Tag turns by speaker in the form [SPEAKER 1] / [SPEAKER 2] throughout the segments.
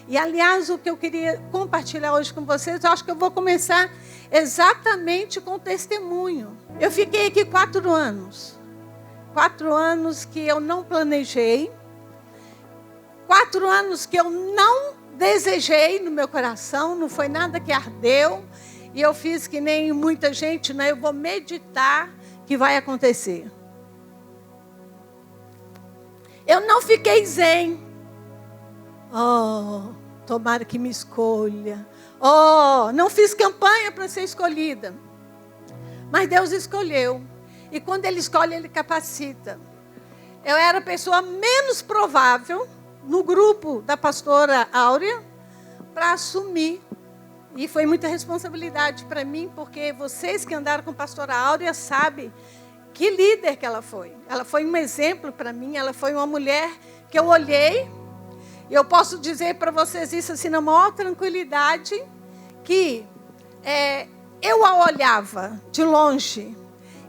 [SPEAKER 1] E, aliás, o que eu queria compartilhar hoje com vocês, eu acho que eu vou começar exatamente com o testemunho. Eu fiquei aqui 4 anos. 4 anos que eu não planejei. 4 anos que eu não desejei no meu coração. Não foi nada que ardeu. E eu fiz que nem muita gente, né? Eu vou meditar que vai acontecer. Eu não fiquei zen. Oh, tomara que me escolha. Oh, não fiz campanha para ser escolhida. Mas Deus escolheu. E quando Ele escolhe, Ele capacita. Eu era a pessoa menos provável no grupo da pastora Áurea para assumir. E foi muita responsabilidade para mim, porque vocês que andaram com a pastora Áurea sabem que líder que ela foi. Ela foi um exemplo para mim, ela foi uma mulher que eu olhei, e eu posso dizer para vocês isso assim, na maior tranquilidade, que eu a olhava de longe,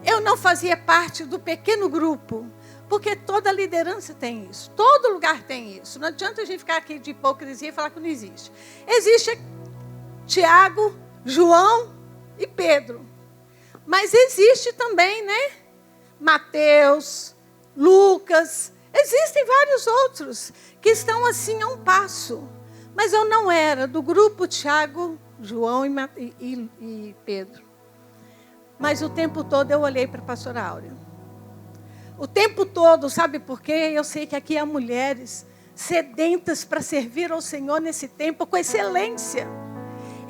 [SPEAKER 1] eu não fazia parte do pequeno grupo, porque toda liderança tem isso, todo lugar tem isso. Não adianta a gente ficar aqui de hipocrisia e falar que não existe. Existe Tiago, João e Pedro. Mas existe também, né? Mateus, Lucas. Existem vários outros que estão assim a um passo. Mas eu não era do grupo Tiago, João e Pedro. Mas o tempo todo eu olhei para a pastora Áurea. O tempo todo, sabe por quê? Eu sei que aqui há mulheres sedentas para servir ao Senhor nesse tempo com excelência.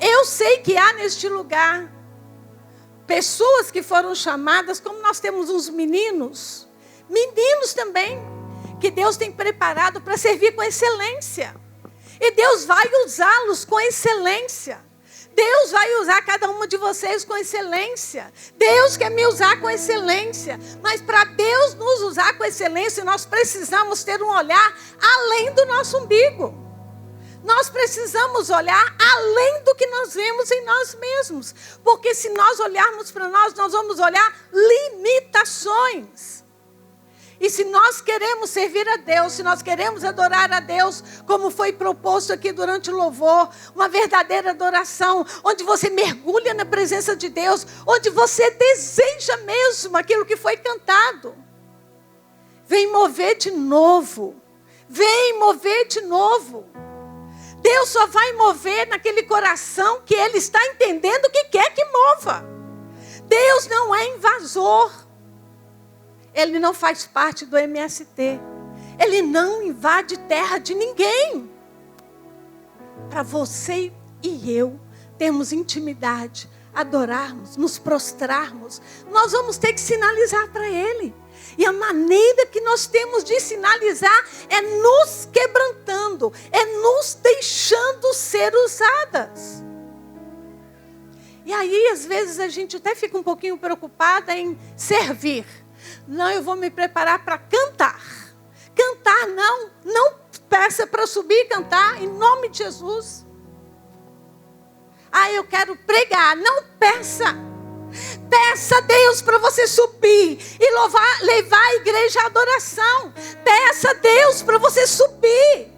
[SPEAKER 1] Eu sei que há neste lugar pessoas que foram chamadas, como nós temos uns meninos também, que Deus tem preparado para servir com excelência. E Deus vai usá-los com excelência. Deus vai usar cada uma de vocês com excelência. Deus quer me usar com excelência. Mas para Deus nos usar com excelência, nós precisamos ter um olhar além do nosso umbigo. Nós precisamos olhar além do que nós vemos em nós mesmos. Porque se nós olharmos para nós vamos olhar limitações. E se nós queremos servir a Deus, se nós queremos adorar a Deus, como foi proposto aqui durante o louvor, uma verdadeira adoração, onde você mergulha na presença de Deus, onde você deseja mesmo aquilo que foi cantado. Vem mover de novo. Vem mover de novo. Deus só vai mover naquele coração que Ele está entendendo que quer que mova. Deus não é invasor. Ele não faz parte do MST. Ele não invade terra de ninguém. Para você e eu termos intimidade, adorarmos, nos prostrarmos, nós vamos ter que sinalizar para Ele. E a maneira que nós temos de sinalizar é nos quebrantando, é nos deixando ser usadas. E aí, às vezes, a gente até fica um pouquinho preocupada em servir. Não, eu vou me preparar para cantar. Cantar não peça para subir e cantar em nome de Jesus. Ah, eu quero pregar, não peça. Peça a Deus para você subir e levar a igreja à adoração. Peça a Deus para você subir.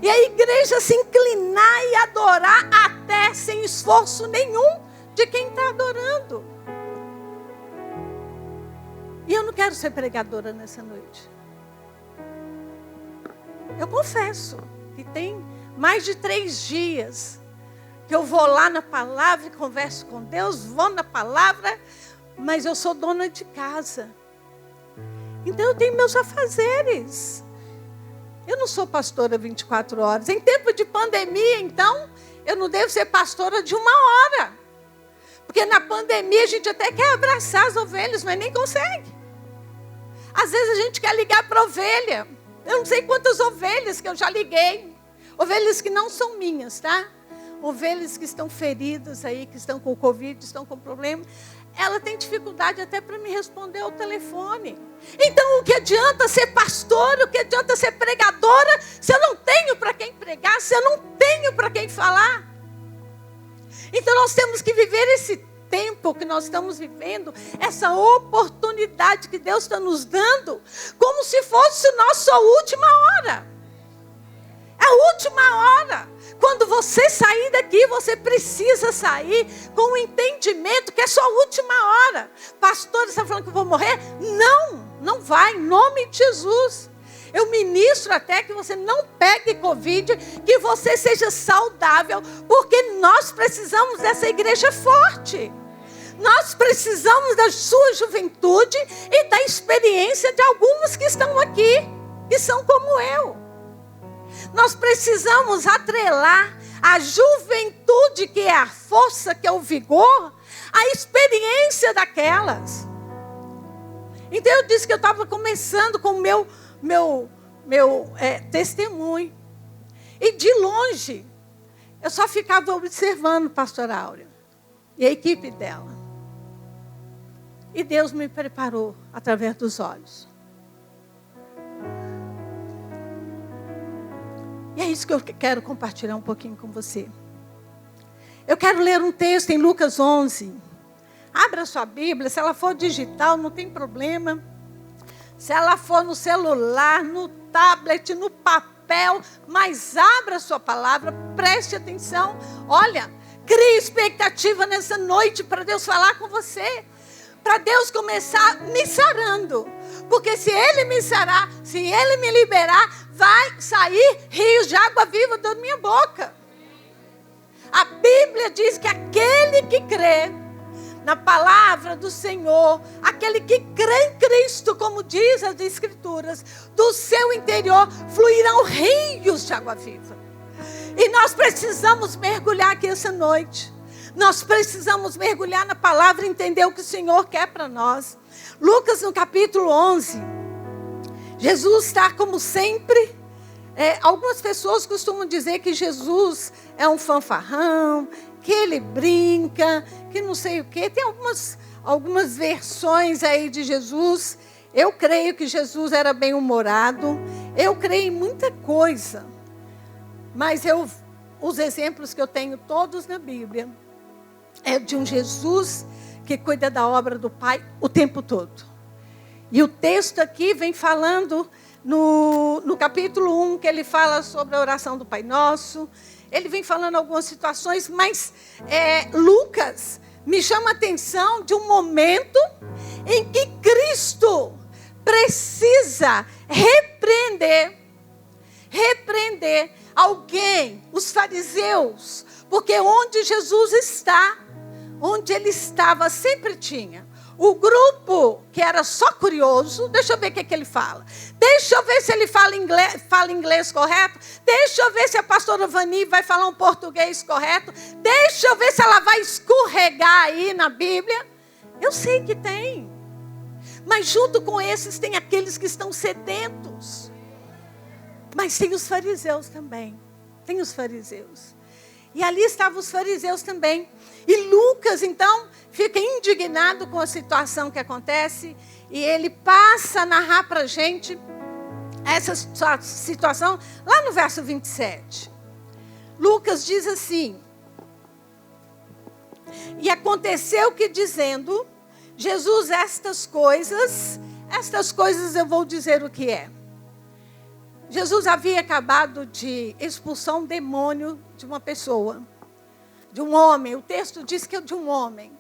[SPEAKER 1] E a igreja se inclinar e adorar até sem esforço nenhum de quem está adorando. E eu não quero ser pregadora nessa noite. Eu confesso que tem mais de 3 dias que eu vou lá na palavra e converso com Deus, vou na palavra, mas eu sou dona de casa. Então eu tenho meus afazeres. Eu não sou pastora 24 horas. Em tempo de pandemia, então, eu não devo ser pastora de 1 hora. Porque na pandemia a gente até quer abraçar as ovelhas, mas nem consegue. Às vezes a gente quer ligar para a ovelha. Eu não sei quantas ovelhas que eu já liguei. Ovelhas que não são minhas, tá? Ovelhas que estão feridas aí, que estão com Covid, estão com problema. Ela tem dificuldade até para me responder ao telefone. Então o que adianta ser pastora, o que adianta ser pregadora, se eu não tenho para quem pregar, se eu não tenho para quem falar? Então nós temos que viver esse tempo que nós estamos vivendo, essa oportunidade que Deus está nos dando, como se fosse a nossa última hora. É a última hora. você sair daqui, você precisa sair com o entendimento que é só a última hora. Pastor, você está falando que eu vou morrer? Não, não vai, em nome de Jesus. Eu ministro até que você não pegue Covid, que você seja saudável, porque nós precisamos dessa igreja forte. Nós precisamos da sua juventude e da experiência de alguns que estão aqui, que são como eu. Nós precisamos atrelar a juventude, que é a força, que é o vigor, a experiência daquelas. Então eu disse que eu estava começando com o meu testemunho. E de longe, eu só ficava observando a pastora Áurea e a equipe dela. E Deus me preparou através dos olhos. E é isso que eu quero compartilhar um pouquinho com você. Eu quero ler um texto em Lucas 11. Abra sua Bíblia, se ela for digital, não tem problema. Se ela for no celular, no tablet, no papel, mas abra sua palavra, preste atenção. Olha, crie expectativa nessa noite para Deus falar com você. Para Deus começar me sarando. Porque se Ele me sarar, se Ele me liberar, vai sair rios de água viva da minha boca. A Bíblia diz que aquele que crê na palavra do Senhor, aquele que crê em Cristo, como diz as Escrituras, do seu interior fluirão rios de água viva. E nós precisamos mergulhar aqui essa noite. Nós precisamos mergulhar na palavra e entender o que o Senhor quer para nós. Lucas, no capítulo 11, Jesus está como sempre. Algumas pessoas costumam dizer que Jesus é um fanfarrão, que ele brinca, que não sei o quê. Tem algumas versões aí de Jesus. Eu creio que Jesus era bem-humorado. Eu creio em muita coisa. Mas os exemplos que eu tenho todos na Bíblia é de um Jesus que cuida da obra do Pai o tempo todo. E o texto aqui vem falando no capítulo 1, que ele fala sobre a oração do Pai Nosso. Ele vem falando algumas situações, mas Lucas me chama a atenção de um momento em que Cristo precisa repreender alguém, os fariseus, porque onde Jesus está, onde ele estava, sempre tinha o grupo que era só curioso. Deixa eu ver o que ele fala. Deixa eu ver se ele fala inglês correto. Deixa eu ver se a pastora Vani vai falar um português correto. Deixa eu ver se ela vai escorregar aí na Bíblia. Eu sei que tem. Mas junto com esses tem aqueles que estão sedentos. Mas tem os fariseus também. Tem os fariseus. E ali estavam os fariseus também. E Lucas, então, fica indignado com a situação que acontece. E ele passa a narrar para a gente essa situação lá no verso 27. Lucas diz assim: e aconteceu que, dizendo Jesus estas coisas eu vou dizer o que é. Jesus havia acabado de expulsar um demônio de uma pessoa, de um homem. O texto diz que é de um homem.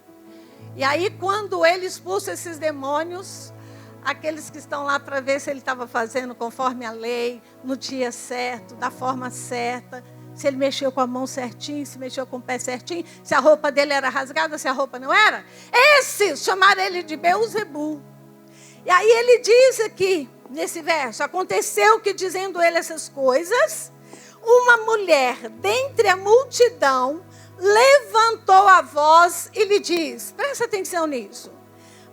[SPEAKER 1] E aí, quando ele expulsa esses demônios, aqueles que estão lá para ver se ele estava fazendo conforme a lei, no dia certo, da forma certa, se ele mexeu com a mão certinho, se mexeu com o pé certinho, se a roupa dele era rasgada, se a roupa não era. Esses chamaram ele de Beelzebul. E aí ele diz aqui, nesse verso: aconteceu que, dizendo ele essas coisas, uma mulher dentre a multidão levantou a voz e lhe diz, presta atenção nisso: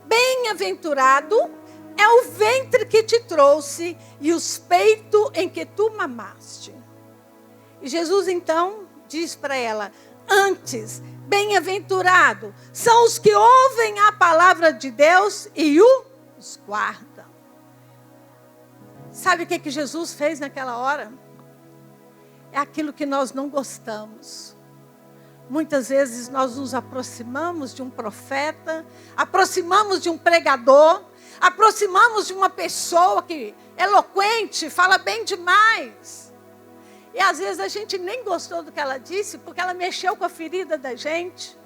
[SPEAKER 1] bem-aventurado é o ventre que te trouxe e os peitos em que tu mamaste. E Jesus então diz para ela: antes, bem-aventurado são os que ouvem a palavra de Deus e os guardam. Sabe o que Jesus fez naquela hora? É aquilo que nós não gostamos. Muitas vezes nós nos aproximamos de um profeta, aproximamos de um pregador, aproximamos de uma pessoa que é eloquente, fala bem demais. E às vezes a gente nem gostou do que ela disse, porque ela mexeu com a ferida da gente.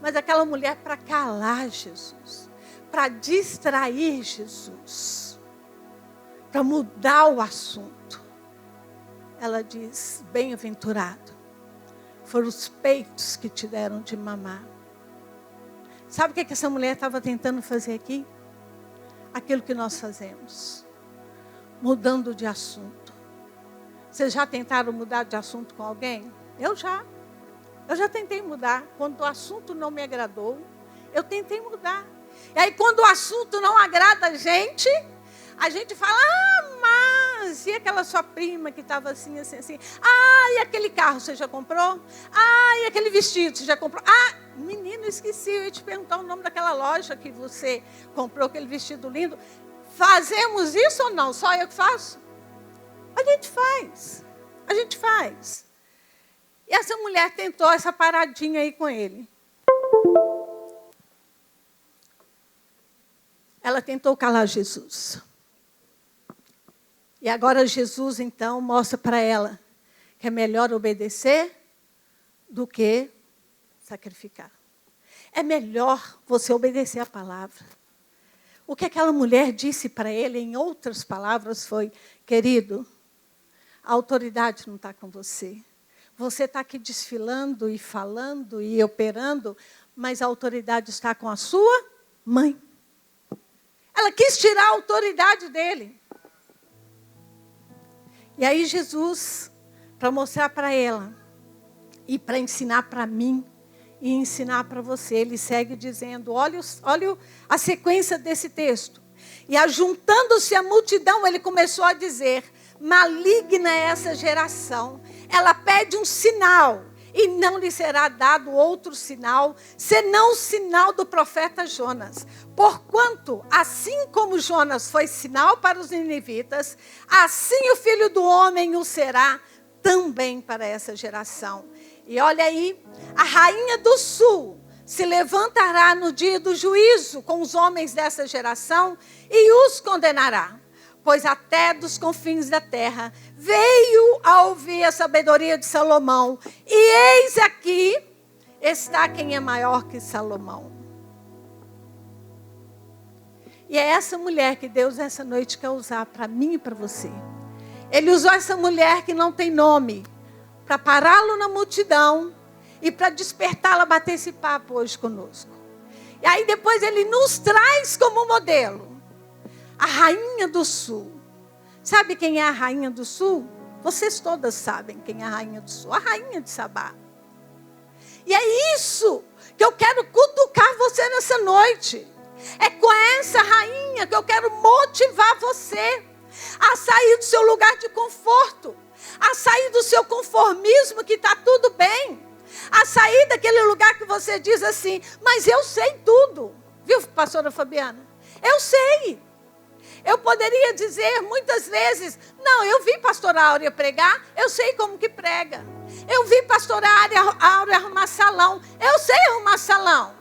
[SPEAKER 1] Mas aquela mulher, para calar Jesus, para distrair Jesus, para mudar o assunto, ela diz: bem-aventurado foram os peitos que te deram de mamar. Sabe o que essa mulher estava tentando fazer aqui? Aquilo que nós fazemos, mudando de assunto. Vocês já tentaram mudar de assunto com alguém? Eu já tentei mudar. Quando o assunto não me agradou, eu tentei mudar. E aí quando o assunto não agrada a gente fala: mas e aquela sua prima que estava assim. E aquele carro você já comprou? E aquele vestido você já comprou? Menino, esqueci, eu ia te perguntar o nome daquela loja que você comprou aquele vestido lindo. Fazemos isso ou não? Só eu que faço? A gente faz. E essa mulher tentou essa paradinha aí com ele. Ela tentou calar Jesus. E agora Jesus, então, mostra para ela que é melhor obedecer do que sacrificar. É melhor você obedecer a palavra. O que aquela mulher disse para ele, em outras palavras, foi: querido, a autoridade não está com você. Você está aqui desfilando e falando e operando, mas a autoridade está com a sua mãe. Ela quis tirar a autoridade dele. E aí Jesus, para mostrar para ela, e para ensinar para mim, e ensinar para você, ele segue dizendo, olha a sequência desse texto. E ajuntando-se a multidão, ele começou a dizer: maligna é essa geração, ela pede um sinal, e não lhe será dado outro sinal, senão o sinal do profeta Jonas. Porquanto, assim como Jonas foi sinal para os ninivitas, assim o Filho do Homem o será também para essa geração. E olha aí, a rainha do sul se levantará no dia do juízo com os homens dessa geração e os condenará. Pois até dos confins da terra veio a ouvir a sabedoria de Salomão. E eis aqui está quem é maior que Salomão. E é essa mulher que Deus essa noite quer usar para mim e para você. Ele usou essa mulher que não tem nome para pará-lo na multidão e para despertá-la a bater esse papo hoje conosco. E aí depois ele nos traz como modelo a rainha do sul. Sabe quem é a rainha do sul? Vocês todas sabem quem é a rainha do sul. A rainha de Sabá. E é isso que eu quero cutucar você nessa noite. É com essa rainha que eu quero motivar você a sair do seu lugar de conforto, a sair do seu conformismo que está tudo bem, a sair daquele lugar que você diz assim: mas eu sei tudo. Viu, pastora Fabiana? Eu sei. Eu poderia dizer muitas vezes: não, eu vi pastora Áurea pregar, eu sei como que prega. Eu vi pastora Áurea arrumar salão, eu sei arrumar salão.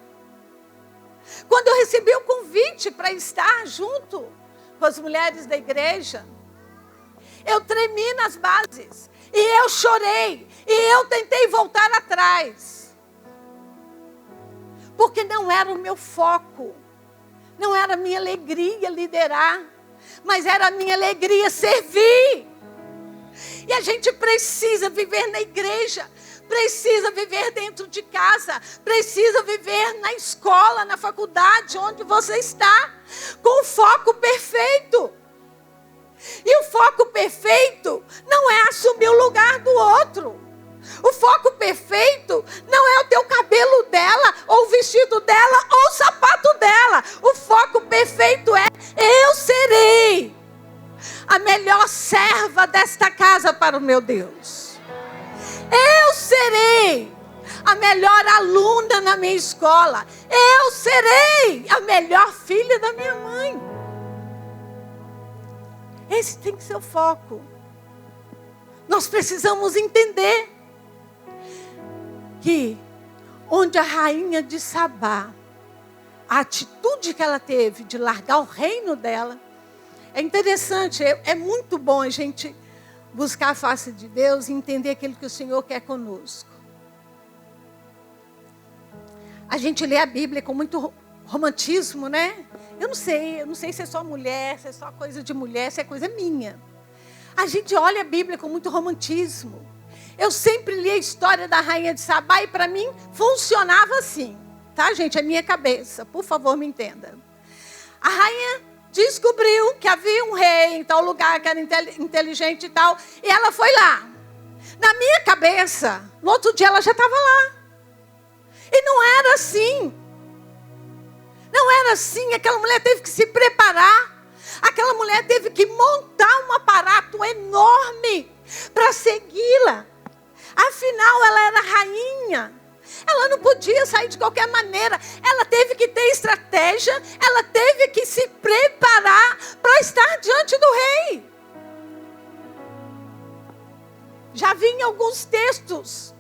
[SPEAKER 1] Quando eu recebi o convite para estar junto com as mulheres da igreja, eu tremi nas bases, e eu chorei, e eu tentei voltar atrás. Porque não era o meu foco, não era a minha alegria liderar, mas era a minha alegria servir. E a gente precisa viver na igreja, precisa viver dentro de casa, precisa viver na escola, na faculdade, onde você está, com o foco perfeito. E o foco perfeito não é assumir o lugar do outro. O foco perfeito não é o teu cabelo dela, ou o vestido dela, ou o sapato dela. O foco perfeito é: eu serei a melhor serva desta casa para o meu Deus. Eu serei a melhor aluna na minha escola. Eu serei a melhor filha da minha mãe. Esse tem que ser o foco. Nós precisamos entender que onde a rainha de Sabá, a atitude que ela teve de largar o reino dela, é interessante, é muito bom a gente buscar a face de Deus e entender aquilo que o Senhor quer conosco. A gente lê a Bíblia com muito romantismo, né? Eu não sei se é só mulher, se é só coisa de mulher, se é coisa minha. A gente olha a Bíblia com muito romantismo. Eu sempre li a história da rainha de Sabá e para mim funcionava assim. Tá, gente? É minha cabeça. Por favor, me entenda. A rainha descobriu que havia um rei em tal lugar que era inteligente e tal. E ela foi lá. Na minha cabeça, no outro dia ela já estava lá. E não era assim. Não era assim. Aquela mulher teve que se preparar. Aquela mulher teve que montar um aparato enorme para segui-la. Afinal, ela era rainha. Ela não podia sair de qualquer maneira. Ela teve que ter estratégia. Ela teve que se preparar para estar diante do rei. Já vi em alguns textos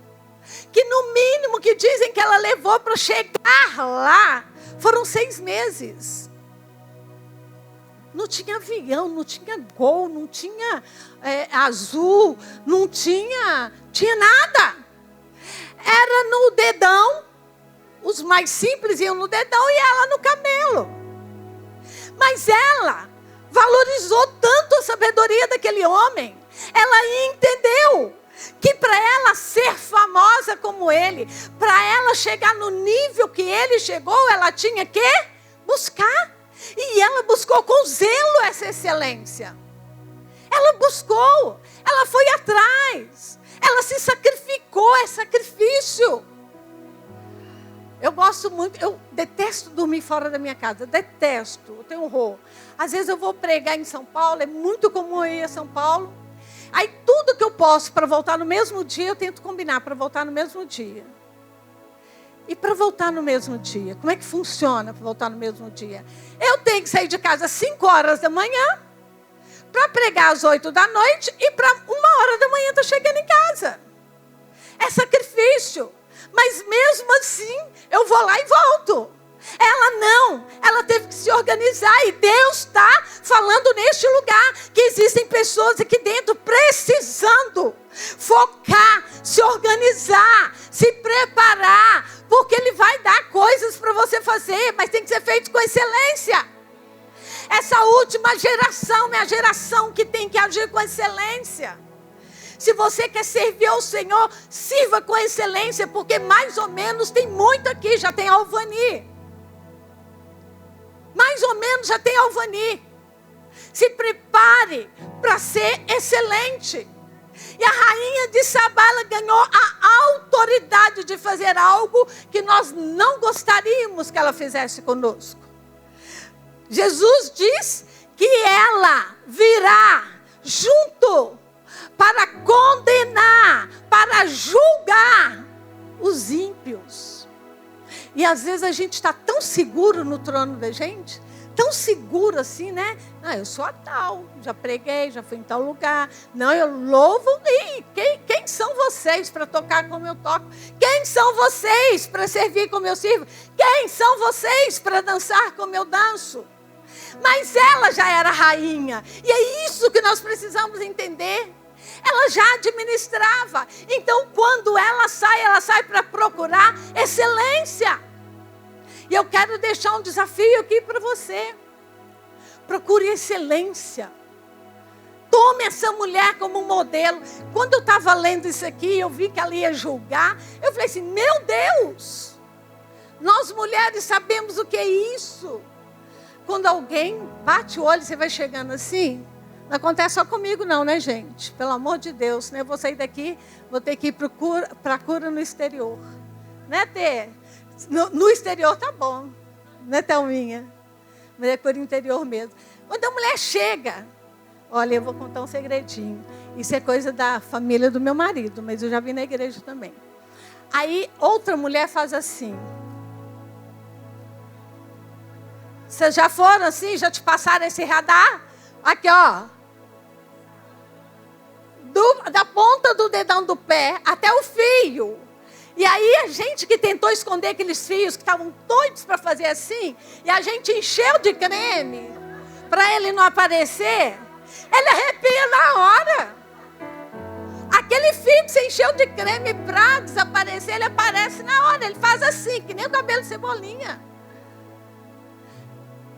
[SPEAKER 1] que no mínimo que dizem que ela levou para chegar lá foram 6 meses. Não tinha avião, não tinha Gol, não tinha Azul, não tinha nada. Era no dedão, os mais simples iam no dedão e ela no camelo. Mas ela valorizou tanto a sabedoria daquele homem, ela entendeu que para ela ser famosa como ele, para ela chegar no nível que ele chegou, ela tinha que buscar. E ela buscou com zelo essa excelência. Ela buscou, ela foi atrás, ela se sacrificou, é sacrifício. Eu gosto muito, eu detesto dormir fora da minha casa, detesto, eu tenho horror. Às vezes eu vou pregar em São Paulo, é muito comum eu ir a São Paulo. Aí tudo que eu posso para voltar no mesmo dia, eu tento combinar para voltar no mesmo dia. E para voltar no mesmo dia, como é que funciona para voltar no mesmo dia? Eu tenho que sair de casa às 5 horas da manhã, para pregar às 8 da noite, e para 1 hora da manhã estar chegando em casa. É sacrifício. Mas mesmo assim, eu vou lá e volto. Ela não, ela teve que se organizar. E Deus está falando neste lugar que existem pessoas aqui dentro precisando focar, se organizar, se preparar, porque Ele vai dar coisas para você fazer, mas tem que ser feito com excelência. Essa última geração é a geração que tem que agir com excelência. Se você quer servir ao Senhor, sirva com excelência, porque mais ou menos tem muito aqui, já tem Alvani. Mais ou menos já tem Alvani. Se prepare para ser excelente. E a rainha de Sabá, ela ganhou a autoridade de fazer algo que nós não gostaríamos que ela fizesse conosco. Jesus diz que ela virá junto para condenar, para julgar os ímpios. E às vezes a gente está tão seguro no trono da gente, tão seguro assim, né? Ah, eu sou a tal, já preguei, já fui em tal lugar. Não, eu louvo. E quem são vocês para tocar como eu toco? Quem são vocês para servir como eu sirvo? Quem são vocês para dançar como eu danço? Mas ela já era rainha. E é isso que nós precisamos entender. Ela já administrava. Então, quando ela sai para procurar excelência. E eu quero deixar um desafio aqui para você. Procure excelência. Tome essa mulher como modelo. Quando eu estava lendo isso aqui, eu vi que ela ia julgar. Eu falei assim, meu Deus. Nós mulheres sabemos o que é isso. Quando alguém bate o olho, você vai chegando assim. Não acontece só comigo não, né, gente? Pelo amor de Deus, né? Eu vou sair daqui, vou ter que ir para a cura no exterior. Né, Tê? No exterior tá bom. Né, Thelminha? Mas é por interior mesmo. Quando a mulher chega, olha, eu vou contar um segredinho. Isso é coisa da família do meu marido, mas eu já vi na igreja também. Aí, outra mulher faz assim. Vocês já foram assim? Já te passaram esse radar? Aqui, ó. Da ponta do dedão do pé até o fio. E aí a gente que tentou esconder aqueles fios que estavam doidos para fazer assim, e a gente encheu de creme para ele não aparecer, ele arrepia na hora. Aquele fio que você encheu de creme para desaparecer, ele aparece na hora. Ele faz assim, que nem o cabelo de cebolinha.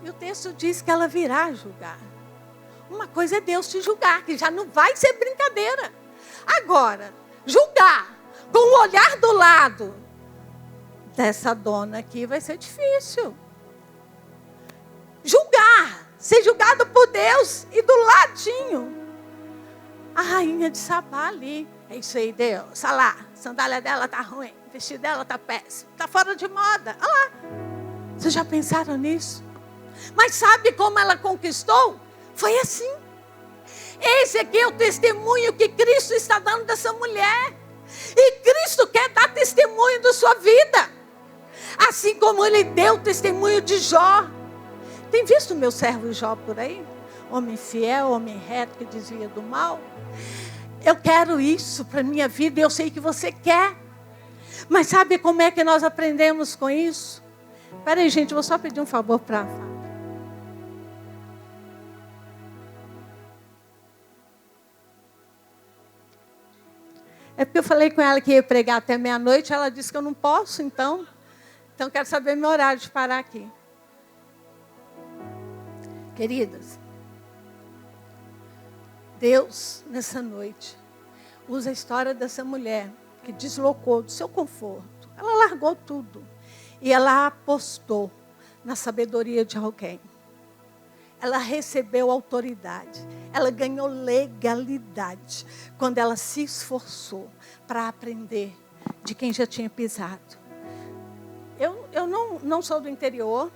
[SPEAKER 1] E o texto diz que ela virá julgar. Uma coisa é Deus te julgar, que já não vai ser brincadeira. Agora, julgar com o olhar do lado dessa dona aqui vai ser difícil. Julgar, ser julgado por Deus e do ladinho. A rainha de Sabá ali. É isso aí, Deus. Olha lá, a sandália dela tá ruim, o vestido dela tá péssimo, tá fora de moda. Olha lá. Vocês já pensaram nisso? Mas sabe como ela conquistou? Foi assim. Esse aqui é o testemunho que Cristo está dando dessa mulher. E Cristo quer dar testemunho da sua vida. Assim como Ele deu testemunho de Jó. Tem visto o meu servo Jó por aí? Homem fiel, homem reto que desvia do mal. Eu quero isso para a minha vida e eu sei que você quer. Mas sabe como é que nós aprendemos com isso? Espera aí, gente, eu vou só pedir um favor para a Fábio. É porque eu falei com ela que ia pregar até meia-noite, ela disse que eu não posso, então quero saber meu horário de parar aqui. Queridas, Deus, nessa noite, usa a história dessa mulher que deslocou do seu conforto. Ela largou tudo e ela apostou na sabedoria de alguém. Ela recebeu autoridade. Ela ganhou legalidade quando ela se esforçou para aprender de quem já tinha pisado. Eu não sou do interior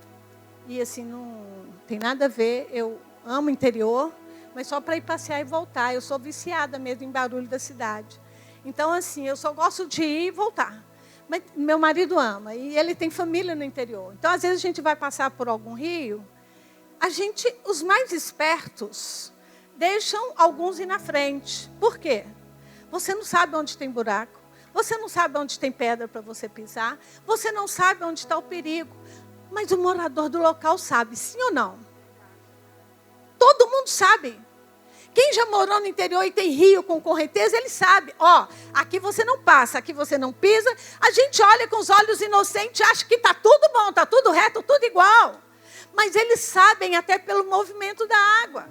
[SPEAKER 1] e assim não tem nada a ver. Eu amo o interior, mas só para ir passear e voltar. Eu sou viciada mesmo em barulho da cidade. Então assim, eu só gosto de ir e voltar. Mas meu marido ama e ele tem família no interior. Então às vezes a gente vai passar por algum rio. Os mais espertos, deixam alguns ir na frente. Por quê? Você não sabe onde tem buraco. Você não sabe onde tem pedra para você pisar. Você não sabe onde está o perigo. Mas o morador do local sabe, sim ou não? Todo mundo sabe. Quem já morou no interior e tem rio com correnteza, ele sabe. Ó, aqui você não passa, aqui você não pisa. A gente olha com os olhos inocentes e acha que está tudo bom, está tudo reto, tudo igual. Mas eles sabem até pelo movimento da água.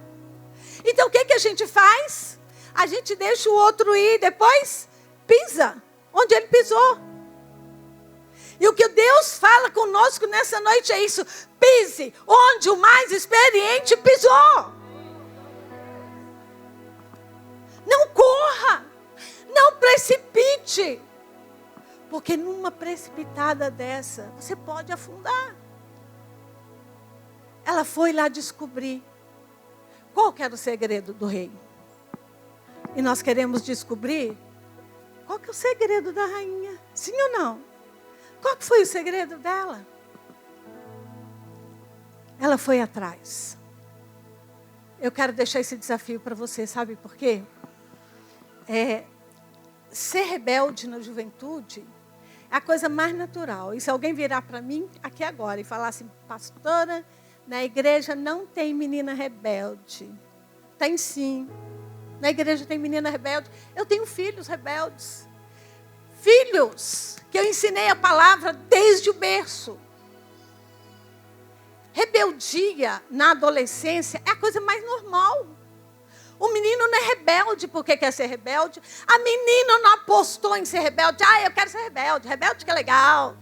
[SPEAKER 1] Então o que a gente faz? A gente deixa o outro ir, depois pisa onde ele pisou. E o que Deus fala conosco nessa noite é isso: pise onde o mais experiente pisou. Não corra, não precipite, porque numa precipitada dessa você pode afundar. Ela foi lá descobrir qual que era o segredo do rei. E nós queremos descobrir qual que é o segredo da rainha. Sim ou não? Qual que foi o segredo dela? Ela foi atrás. Eu quero deixar esse desafio para você, sabe por quê? Ser rebelde na juventude é a coisa mais natural. E se alguém virar para mim aqui agora e falar assim: pastora, na igreja não tem menina rebelde. Tem sim. Na igreja tem menina rebelde. Eu tenho filhos rebeldes. Filhos que eu ensinei a palavra desde o berço. Rebeldia na adolescência é a coisa mais normal. O menino não é rebelde porque quer ser rebelde. A menina não apostou em ser rebelde. Eu quero ser rebelde. Rebelde que é legal.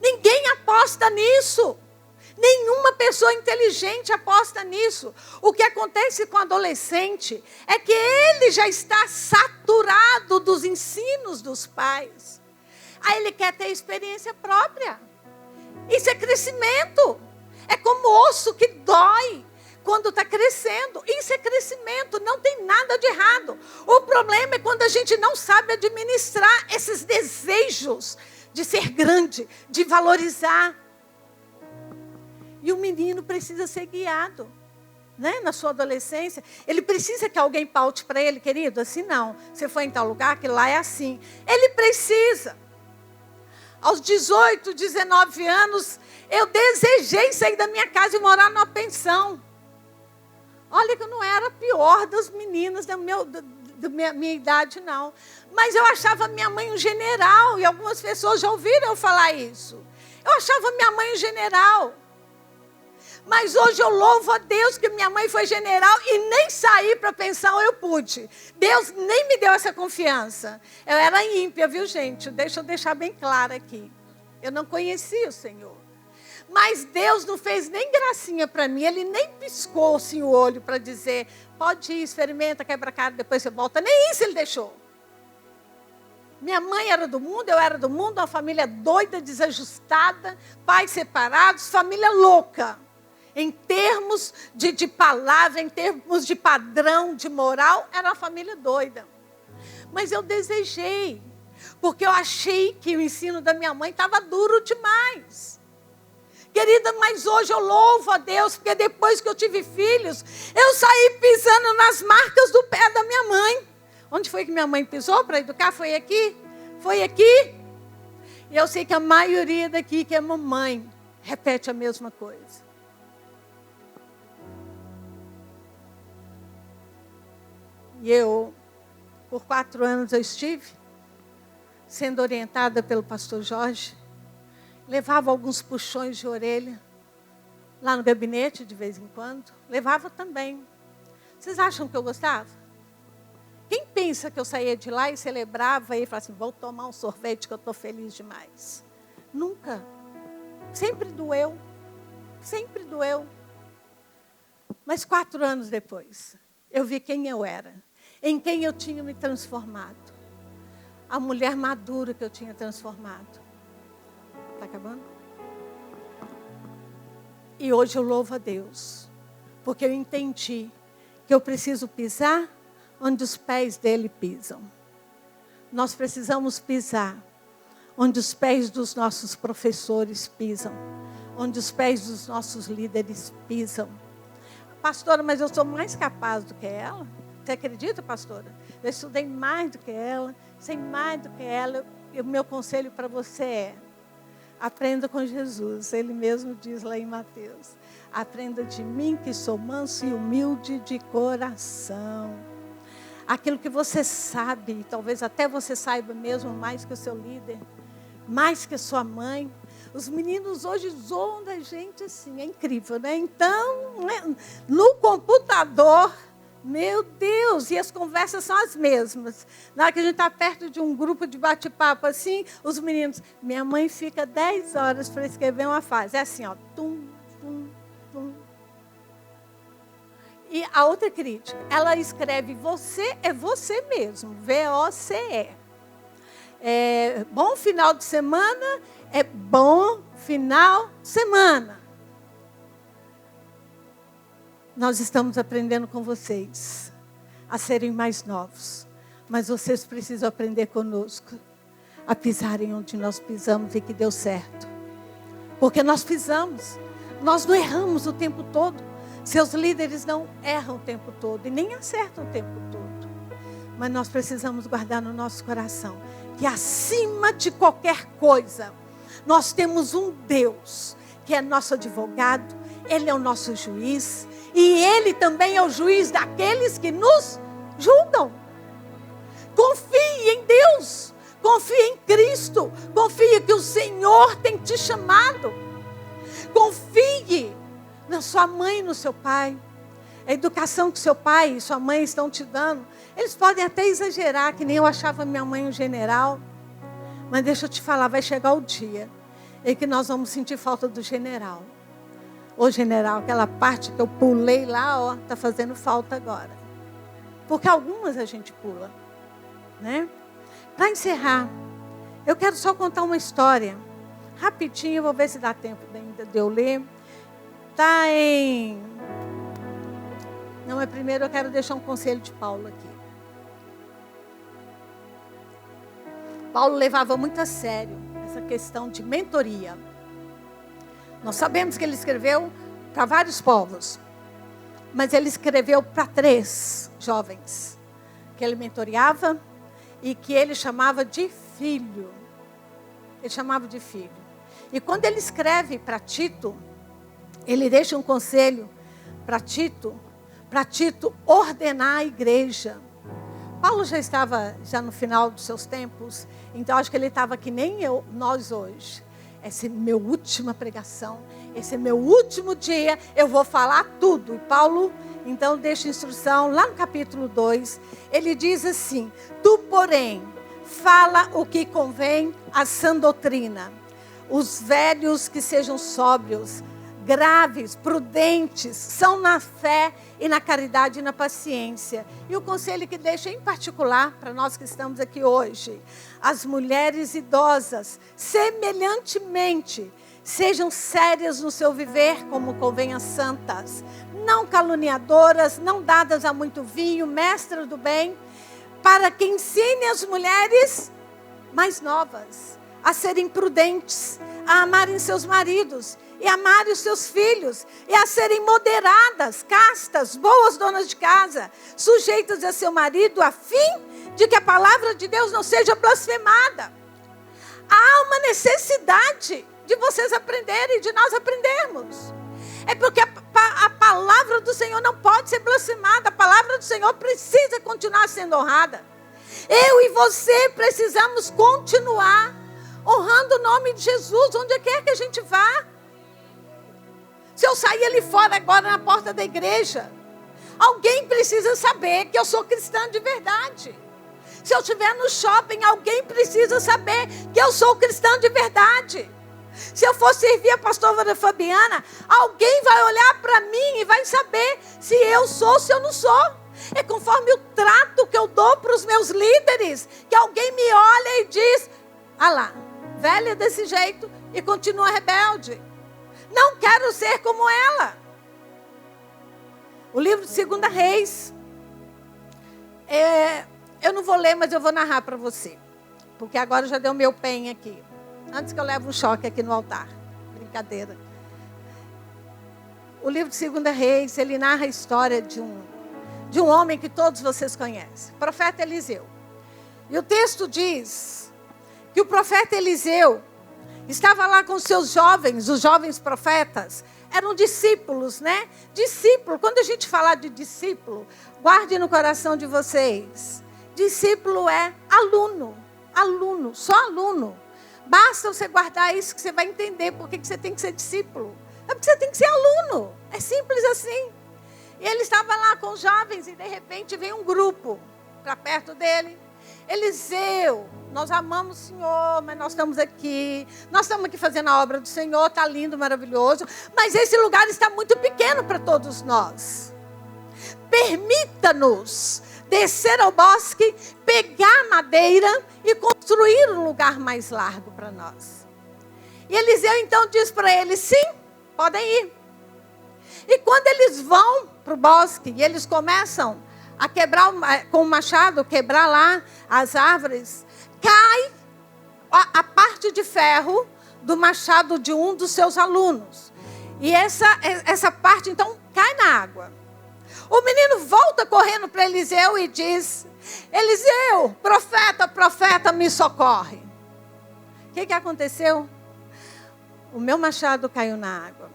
[SPEAKER 1] Ninguém aposta nisso. Nenhuma pessoa inteligente aposta nisso. O que acontece com o adolescente é que ele já está saturado dos ensinos dos pais. Aí ele quer ter experiência própria. Isso é crescimento. É como osso que dói quando está crescendo. Isso é crescimento, não tem nada de errado. O problema é quando a gente não sabe administrar esses desejos de ser grande, de valorizar. E o menino precisa ser guiado, né? Na sua adolescência. Ele precisa que alguém paute para ele, querido. Assim não. Você foi em tal lugar, que lá é assim. Ele precisa. Aos 18, 19 anos, eu desejei sair da minha casa e morar numa pensão. Olha que eu não era a pior das meninas da minha idade, não. Mas eu achava minha mãe um general, e algumas pessoas já ouviram eu falar isso. Eu achava minha mãe um general. Mas hoje eu louvo a Deus que minha mãe foi general e nem sair para pensão eu pude. Deus nem me deu essa confiança. Eu era ímpia, viu, gente? Deixa eu deixar bem claro aqui. Eu não conhecia o Senhor. Mas Deus não fez nem gracinha para mim. Ele nem piscou assim, o olho para dizer, pode ir, experimenta, quebra a cara, depois você volta. Nem isso ele deixou. Minha mãe era do mundo, eu era do mundo, uma família doida, desajustada, pais separados, família louca. Em termos de palavra, em termos de padrão, de moral, era uma família doida. Mas eu desejei, porque eu achei que o ensino da minha mãe estava duro demais. Querida, mas hoje eu louvo a Deus, porque depois que eu tive filhos, eu saí pisando nas marcas do pé da minha mãe. Onde foi que minha mãe pisou para educar? Foi aqui? Foi aqui? E eu sei que a maioria daqui que é mamãe repete a mesma coisa. E eu, por 4 anos eu estive sendo orientada pelo pastor Jorge. Levava alguns puxões de orelha lá no gabinete de vez em quando. Levava também. Vocês acham que eu gostava? Quem pensa que eu saía de lá e celebrava e falava assim, vou tomar um sorvete que eu estou feliz demais? Nunca. Sempre doeu. Sempre doeu. Mas 4 anos depois, eu vi quem eu era. Em quem eu tinha me transformado. A mulher madura que eu tinha transformado. Está acabando? E hoje eu louvo a Deus. Porque eu entendi que eu preciso pisar onde os pés dele pisam. Nós precisamos pisar onde os pés dos nossos professores pisam. Onde os pés dos nossos líderes pisam. Pastora, mas eu sou mais capaz do que ela? Você acredita, pastora? Eu estudei mais do que ela, sei mais do que ela. E o meu conselho para você é, aprenda com Jesus. Ele mesmo diz lá em Mateus. Aprenda de mim que sou manso e humilde de coração. Aquilo que você sabe, talvez até você saiba mesmo mais que o seu líder, mais que a sua mãe. Os meninos hoje zoam da gente assim, é incrível, né? Então, né? No computador, meu Deus, e as conversas são as mesmas. Na hora que a gente está perto de um grupo de bate-papo assim, os meninos, minha mãe fica 10 horas para escrever uma frase. É assim, ó, tum, tum, tum. E a outra crítica, ela escreve, você é você mesmo, V-O-C-E. Bom final de semana, é bom final de semana. Nós estamos aprendendo com vocês a serem mais novos. Mas vocês precisam aprender conosco a pisarem onde nós pisamos e que deu certo. Porque nós pisamos. Nós não erramos o tempo todo. Seus líderes não erram o tempo todo e nem acertam o tempo todo. Mas nós precisamos guardar no nosso coração que acima de qualquer coisa, nós temos um Deus que é nosso advogado, Ele é o nosso juiz. E Ele também é o juiz daqueles que nos julgam. Confie em Deus. Confie em Cristo. Confie que o Senhor tem te chamado. Confie na sua mãe e no seu pai. A educação que seu pai e sua mãe estão te dando. Eles podem até exagerar, que nem eu achava minha mãe um general. Mas deixa eu te falar, vai chegar o dia em que nós vamos sentir falta do general. Ô general, aquela parte que eu pulei lá, ó, está fazendo falta agora. Porque algumas a gente pula, né? Para encerrar, eu quero só contar uma história. Rapidinho, eu vou ver se dá tempo ainda de eu ler. Está em... Não, é primeiro eu quero deixar um conselho de Paulo aqui. Paulo levava muito a sério essa questão de mentoria. Nós sabemos que ele escreveu para vários povos, mas ele escreveu para 3 jovens, que ele mentoreava e que ele chamava de filho. Ele chamava de filho. E quando ele escreve para Tito, ele deixa um conselho para Tito ordenar a igreja. Paulo já estava no final dos seus tempos, então acho que ele estava que nem nós hoje. Essa é minha última pregação, esse é meu último dia, eu vou falar tudo. E Paulo, então, deixa instrução lá no capítulo 2, ele diz assim: tu, porém, fala o que convém à sã doutrina. Os velhos que sejam sóbrios, graves, prudentes, são na fé e na caridade e na paciência. E o conselho que deixa em particular para nós que estamos aqui hoje: as mulheres idosas, semelhantemente, sejam sérias no seu viver, como convém às santas, não caluniadoras, não dadas a muito vinho, mestras do bem, para que ensine as mulheres mais novas a serem prudentes, a amarem seus maridos e amarem os seus filhos, e a serem moderadas, castas, boas donas de casa, sujeitas a seu marido, a fim de que a palavra de Deus não seja blasfemada. Há uma necessidade de vocês aprenderem, de nós aprendermos. É porque a palavra do Senhor não pode ser blasfemada. A palavra do Senhor precisa continuar sendo honrada. Eu e você precisamos continuar honrando o nome de Jesus, onde quer que a gente vá. Se eu sair ali fora agora na porta da igreja, alguém precisa saber que eu sou cristã de verdade. Se eu estiver no shopping, alguém precisa saber que eu sou cristã de verdade. Se eu for servir a pastora Fabiana, alguém vai olhar para mim e vai saber se eu sou ou se eu não sou. É conforme o trato que eu dou para os meus líderes, que alguém me olha e diz: ah lá, velha desse jeito e continua rebelde. Não quero ser como ela. O livro de 2 Reis, eu não vou ler, mas eu vou narrar para você. Porque agora já deu meu pen aqui. Antes que eu leve um choque aqui no altar. Brincadeira. O livro de 2 Reis, ele narra a história de um homem que todos vocês conhecem. O profeta Eliseu. E o texto diz que o profeta Eliseu estava lá com seus jovens, os jovens profetas. Eram discípulos, né? Discípulo, quando a gente falar de discípulo, guarde no coração de vocês. Discípulo é aluno, só aluno. Basta você guardar isso que você vai entender por que você tem que ser discípulo. É porque você tem que ser aluno. É simples assim. E ele estava lá com os jovens e de repente veio um grupo para perto dele. Eliseu, nós amamos o Senhor, mas nós estamos aqui fazendo a obra do Senhor, está lindo, maravilhoso, mas esse lugar está muito pequeno para todos nós. Permita-nos descer ao bosque, pegar madeira e construir um lugar mais largo para nós. E Eliseu então diz para eles: sim, podem ir. E quando eles vão para o bosque e eles começam a quebrar com o machado, quebrar lá as árvores, cai a parte de ferro do machado de um dos seus alunos. E essa parte então cai na água. O menino volta correndo para Eliseu e diz: Eliseu, profeta, me socorre. O que aconteceu? O meu machado caiu na água.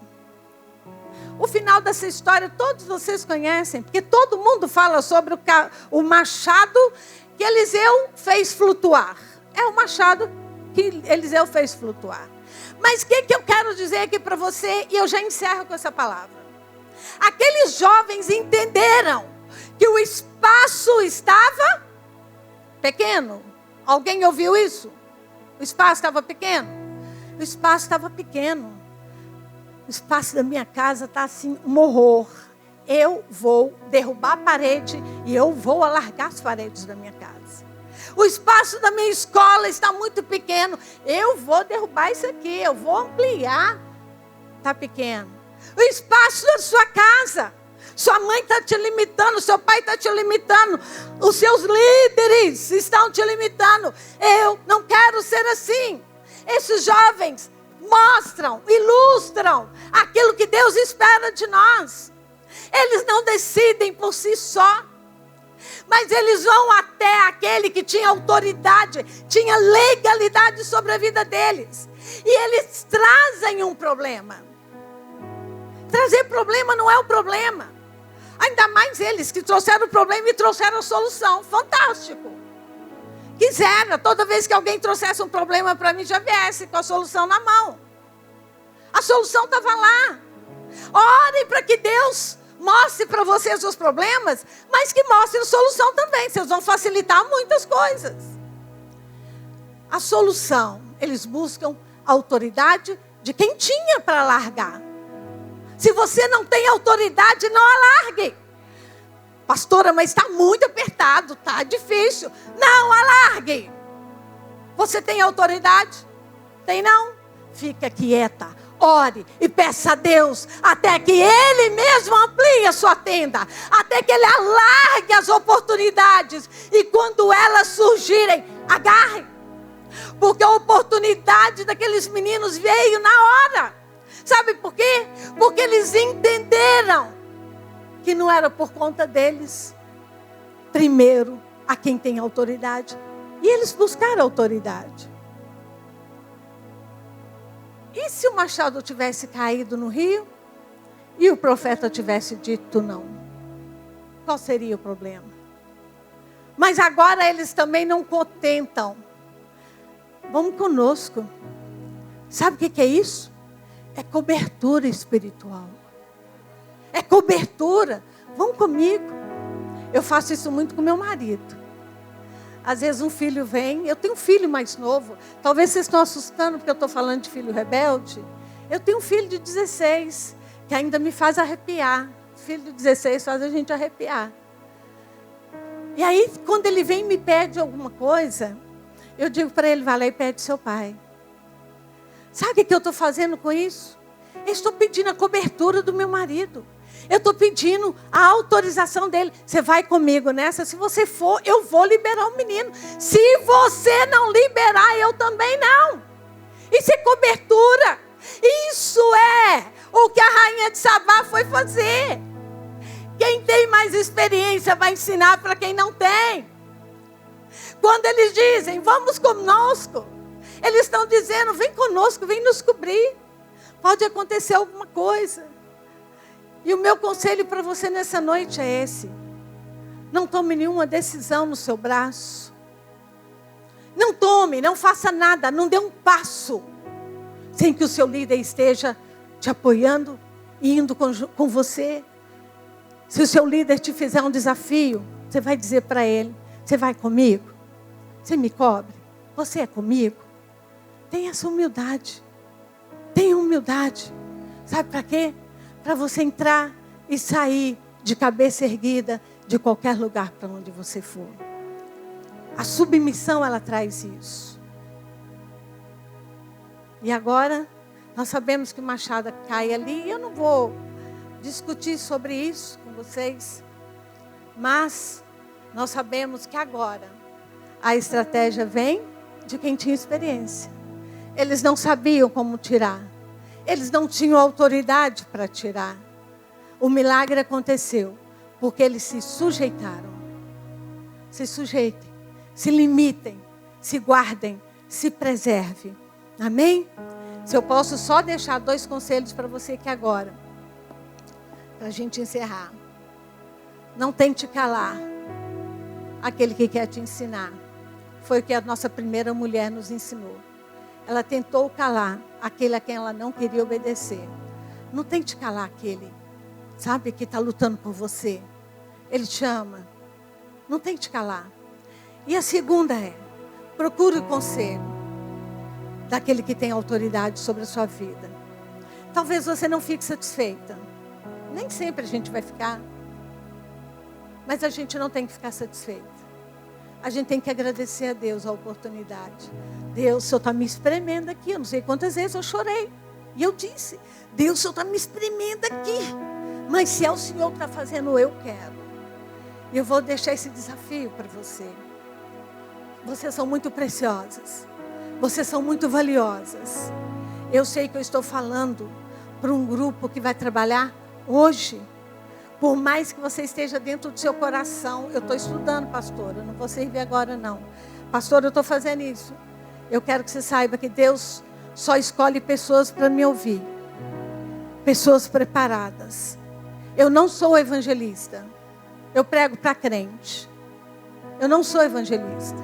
[SPEAKER 1] O final dessa história todos vocês conhecem, porque todo mundo fala sobre o machado que Eliseu fez flutuar. É o machado que Eliseu fez flutuar. Mas o que eu quero dizer aqui para você, e eu já encerro com essa palavra. Aqueles jovens entenderam que o espaço estava pequeno. Alguém ouviu isso? O espaço estava pequeno? O espaço estava pequeno. O espaço da minha casa está assim, um horror. Eu vou derrubar a parede e eu vou alargar as paredes da minha casa. O espaço da minha escola está muito pequeno. Eu vou derrubar isso aqui, eu vou ampliar. Está pequeno. O espaço da sua casa. Sua mãe está te limitando, seu pai está te limitando. Os seus líderes estão te limitando. Eu não quero ser assim. Esses jovens mostram, ilustram aquilo que Deus espera de nós. Eles não decidem por si só, mas eles vão até aquele que tinha autoridade, tinha legalidade sobre a vida deles. E eles trazem um problema. Trazer problema não é o problema. Ainda mais eles que trouxeram o problema e trouxeram a solução. Fantástico. Quisera, toda vez que alguém trouxesse um problema para mim, já viesse com a solução na mão. A solução estava lá. Ore para que Deus mostre para vocês os problemas, mas que mostre a solução também. Vocês vão facilitar muitas coisas. A solução, eles buscam a autoridade de quem tinha para largar. Se você não tem autoridade, não alargue. Pastora, mas está muito apertado, está difícil. Não alargue. Você tem autoridade? Tem não? Fica quieta, ore e peça a Deus até que Ele mesmo amplie a sua tenda, até que Ele alargue as oportunidades e quando elas surgirem, agarre. Porque a oportunidade daqueles meninos veio na hora. Sabe por quê? Porque eles entenderam que não era por conta deles. Primeiro, a quem tem autoridade. E eles buscaram autoridade. E se o machado tivesse caído no rio? E o profeta tivesse dito não? Qual seria o problema? Mas agora eles também não contentam. Vamos conosco. Sabe o que é isso? É cobertura espiritual. É cobertura. Vão comigo. Eu faço isso muito com meu marido. Às vezes um filho vem. Eu tenho um filho mais novo. Talvez vocês estão assustando porque eu estou falando de filho rebelde. Eu tenho um filho de 16 que ainda me faz arrepiar. Filho de 16 faz a gente arrepiar. E aí quando ele vem e me pede alguma coisa, eu digo para ele, vai lá e pede seu pai. Sabe o que eu estou fazendo com isso? Eu estou pedindo a cobertura do meu marido. Eu estou pedindo a autorização dele. Você vai comigo nessa? Se você for, eu vou liberar o menino. Se você não liberar, eu também não. Isso é cobertura. Isso é o que a rainha de Sabá foi fazer. Quem tem mais experiência vai ensinar para quem não tem. Quando eles dizem, vamos conosco, eles estão dizendo, vem conosco, vem nos cobrir. Pode acontecer alguma coisa. E o meu conselho para você nessa noite é esse. Não tome nenhuma decisão no seu braço. Não tome, não faça nada, não dê um passo sem que o seu líder esteja te apoiando e indo com você. Se o seu líder te fizer um desafio, você vai dizer para ele, você vai comigo? Você me cobre? Você é comigo? Tenha essa humildade. Tenha humildade. Sabe para quê? Para você entrar e sair de cabeça erguida de qualquer lugar para onde você for. A submissão, ela traz isso. E agora, nós sabemos que o machado cai ali. E eu não vou discutir sobre isso com vocês. Mas nós sabemos que agora a estratégia vem de quem tinha experiência. Eles não sabiam como tirar. Eles não tinham autoridade para tirar. O milagre aconteceu porque eles se sujeitaram. Se sujeitem, se limitem, se guardem, se preservem. Amém? Se eu posso só deixar 2 conselhos para você aqui agora, para a gente encerrar. Não tente calar aquele que quer te ensinar. Foi o que a nossa primeira mulher nos ensinou. Ela tentou calar aquele a quem ela não queria obedecer. Não tente calar aquele, sabe, que está lutando por você. Ele te ama. Não tente calar. E a segunda é, procure o conselho daquele que tem autoridade sobre a sua vida. Talvez você não fique satisfeita. Nem sempre a gente vai ficar. Mas a gente não tem que ficar satisfeita. A gente tem que agradecer a Deus a oportunidade. Deus, o Senhor está me espremendo aqui. Eu não sei quantas vezes eu chorei. E eu disse, Deus, o Senhor está me espremendo aqui. Mas se é o Senhor que está fazendo, eu quero. E eu vou deixar esse desafio para você. Vocês são muito preciosas. Vocês são muito valiosas. Eu sei que eu estou falando para um grupo que vai trabalhar hoje. Por mais que você esteja dentro do seu coração. Eu estou estudando, pastora. Não vou servir agora, não. Pastora, eu estou fazendo isso. Eu quero que você saiba que Deus só escolhe pessoas para me ouvir. Pessoas preparadas. Eu não sou evangelista. Eu prego para crente. Eu não sou evangelista.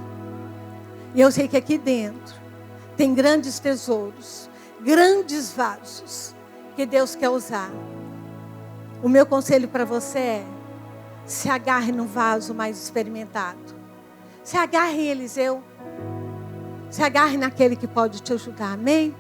[SPEAKER 1] E eu sei que aqui dentro tem grandes tesouros, grandes vasos que Deus quer usar. O meu conselho para você é: se agarre no vaso mais experimentado. Se agarre em Eliseu. Se agarre naquele que pode te ajudar. Amém?